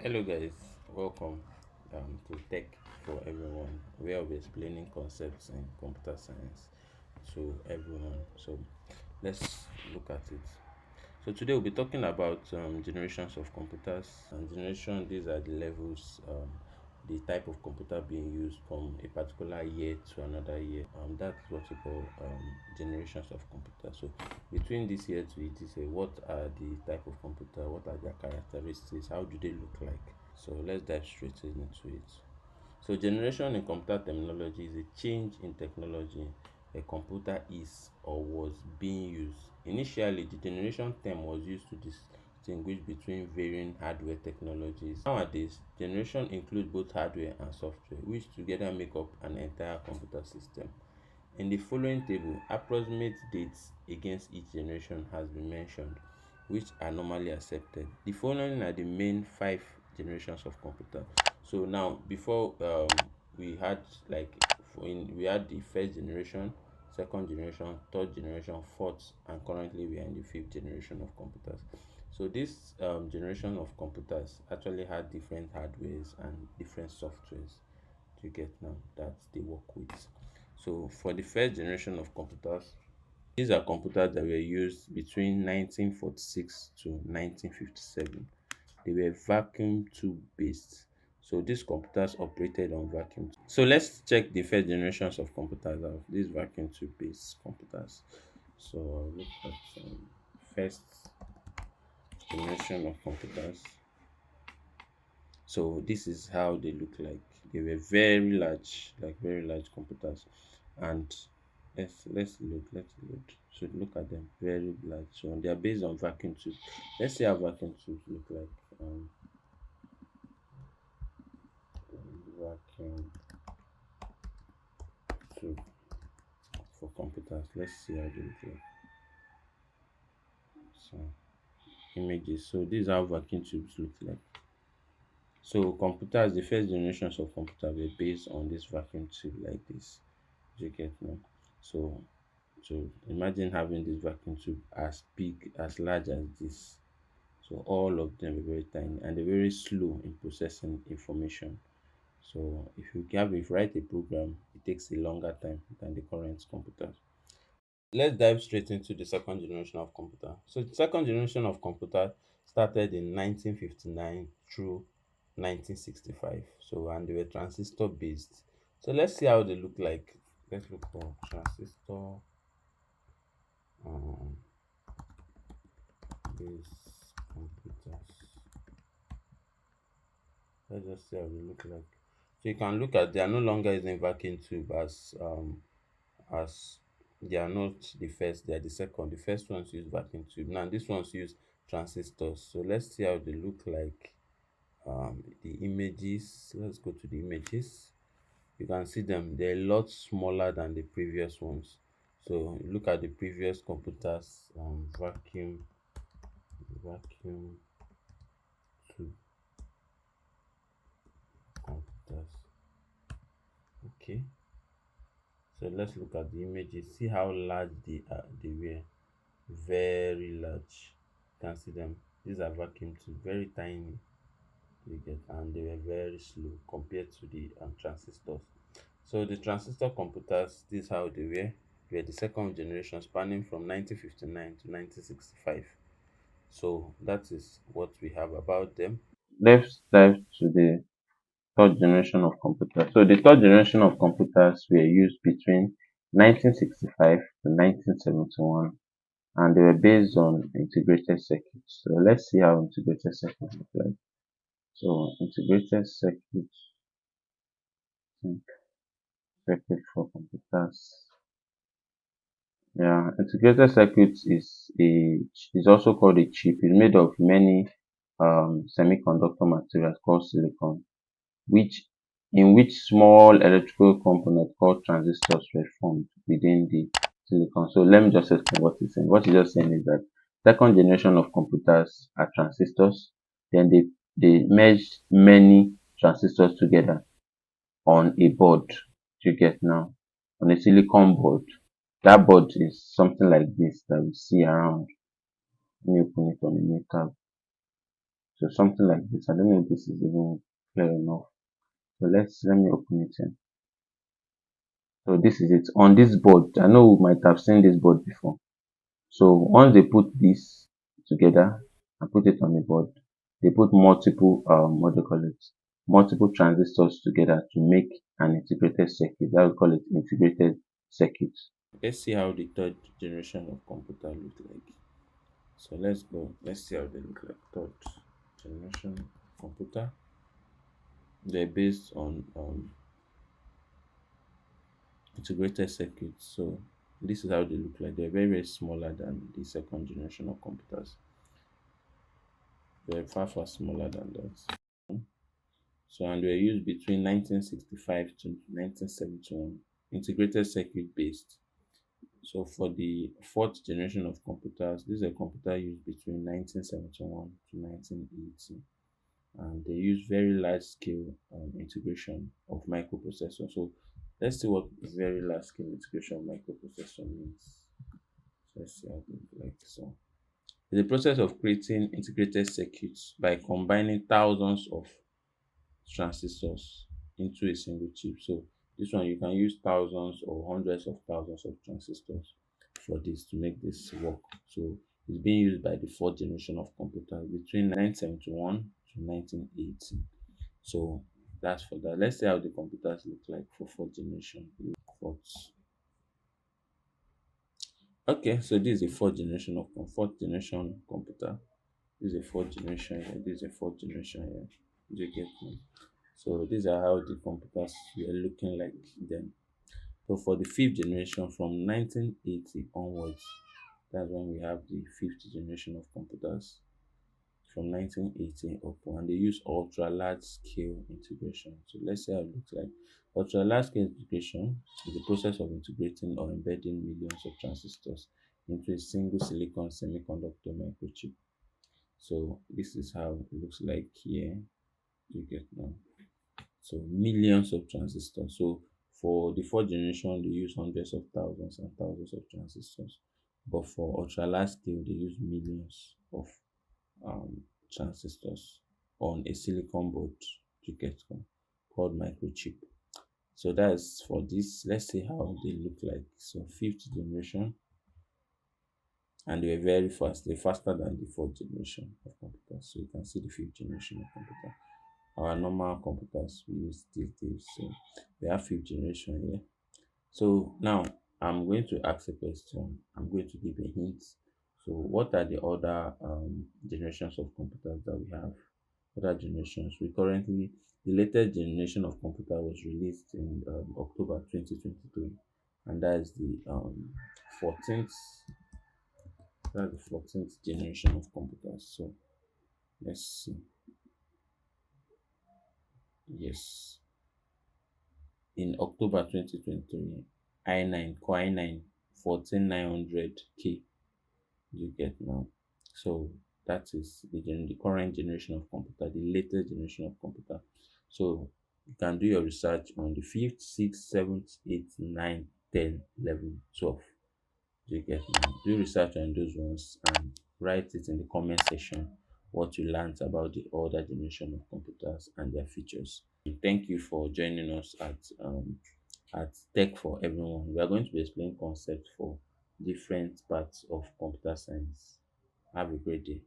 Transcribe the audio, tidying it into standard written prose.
Hello guys, welcome to Tech for Everyone, where I'll be explaining concepts in computer science to everyone. So let's look at it. So today we'll be talking about generations of computers and generation. These are the levels, the type of computer being used from a particular year to another year. That's what we call generations of computers. So between this year to this year, what are the type of computer? What are their characteristics? How do they look like? So let's dive straight into it. So generation in computer terminology is a change in technology a computer is or was being used. Initially, the generation term was used to distinguish between varying hardware technologies. Nowadays, generation includes both hardware and software, which together make up an entire computer system. In the following table, approximate dates against each generation has been mentioned, which are normally accepted. The following are the main five generations of computer. So now, before we had like we had the first generation, second generation, third generation, fourth, and currently we are in the fifth generation of computers. So this generation of computers actually had different hardwares and different softwares to get now that they work with. So for the first generation of computers, these are computers that were used between 1946 to 1957. They were vacuum tube based. So these computers operated on vacuum. So let's check the first generations of computers out. These vacuum tube based computers. So I'll look at first generation of computers. So this is how they look like. They were very large, like very large computers. And let's look. So look at them, very large. So they are based on vacuum tube. Let's see how vacuum tubes look like. Vacuum tube for computers. Let's see how they look like. So images. So these are how vacuum tubes look like. So computers, the first generations of computer were based on this vacuum tube like this. You get now. So so imagine having this vacuum tube as big, as large as this. So all of them are very tiny and they're very slow in processing information. So if you write a program, it takes a longer time than the current computers. Let's dive straight into the second generation of computer. So the second generation of computer started in 1959 through 1965. So and they were transistor based. So let's see how they look like. Let's look for transistor um, based computers. Let's just see how they look like. So you can look at they are no longer using vacuum tube as they are not the first, they are the second. The first ones use vacuum tube. Now this ones use transistors. So let's see how they look like. The images. Let's go to the images. You can see them, they're a lot smaller than the previous ones. So look at the previous computers, vacuum tube computers. Okay. So let's look at the images. See how large they were. Very large. You can see them. These are vacuum tube, very tiny. You get, and they were very slow compared to the transistors. So the transistor computers, this is how they were. They were the second generation, spanning from 1959 to 1965. So that is what we have about them. Let's dive to the third generation of computers. So the third generation of computers were used between 1965 to 1971 and they were based on integrated circuits. So let's see how integrated circuits look like. So integrated hmm, circuit for computers. Yeah, integrated circuits is also called a chip. It's made of many semiconductor materials called silicon, which in which small electrical components called transistors were formed within the silicon. So let me just explain what it's saying. What it's just saying is that second generation of computers are transistors. Then they merged many transistors together on a board. You get now on a silicon board. That board is something like this that we see around. Let me open it on a new tab. So something like this. I don't know if this is even clear enough. So let me open it in. So this is it. On this board, I know we might have seen this board before. So once they put this together and put it on the board, they put multiple what do you call it? Multiple transistors together to make an integrated circuit. That we call it integrated circuit. Let's see how the third generation of computer look like. So let's go. Let's see how they look like. Third generation computer. They're based on integrated circuits. So this is how they look like. They're very smaller than the second generation of computers. They're far smaller than that. So and they were used between 1965 to 1971. Integrated circuit based. So for the fourth generation of computers, this is a computer used between 1971 to 1980, and they use very large scale integration of microprocessor. So let's see what very large scale integration of microprocessor means. So let's see how it looks like. So the process of creating integrated circuits by combining thousands of transistors into a single chip. So this one you can use thousands or hundreds of thousands of transistors for this to make this work. So it's being used by the fourth generation of computers between 1971 to 1980. So that's for that. Let's see how the computers look like for fourth generation. Fourth. Okay, so this is a fourth generation computer. This is a fourth generation here. This is a fourth generation here. Do you get me? So these are how the computers were looking like then. So for the fifth generation from 1980 onwards, that's when we have the fifth generation of computers from 1980 up, and they use ultra large scale integration. So let's see how it looks like. Ultra large scale integration is the process of integrating or embedding millions of transistors into a single silicon semiconductor microchip. So this is how it looks like here. You get now. So millions of transistors. So for the fourth generation, they use hundreds of thousands and thousands of transistors. But for ultra large scale, they use millions of transistors on a silicon board to get called microchip. So that's for this. Let's see how they look like. So fifth generation, and they were very fast. They're faster than the fourth generation of computers. So you can see the fifth generation of computer. Our normal computers we use these days. So we have fifth generation here. So now I'm going to ask a question. I'm going to give a hint. So what are the other generations of computers that we have? Other generations. We currently the latest generation of computer was released in October 2023, and that is the 14th. That's the 14th generation of computers. So let's see. Yes, in October 2023, i9 Core i9 14900K you get now. So that is the current generation of computer, the latest generation of computer. So you can do your research on the fifth, sixth, seventh, eighth, ninth, 10, 11, 12. You get now. Do research on those ones and write it in the comment section what you learned about the older generation of computers and their features. Thank you for joining us at Tech for Everyone. We are going to be explaining concepts for different parts of computer science. Have a great day.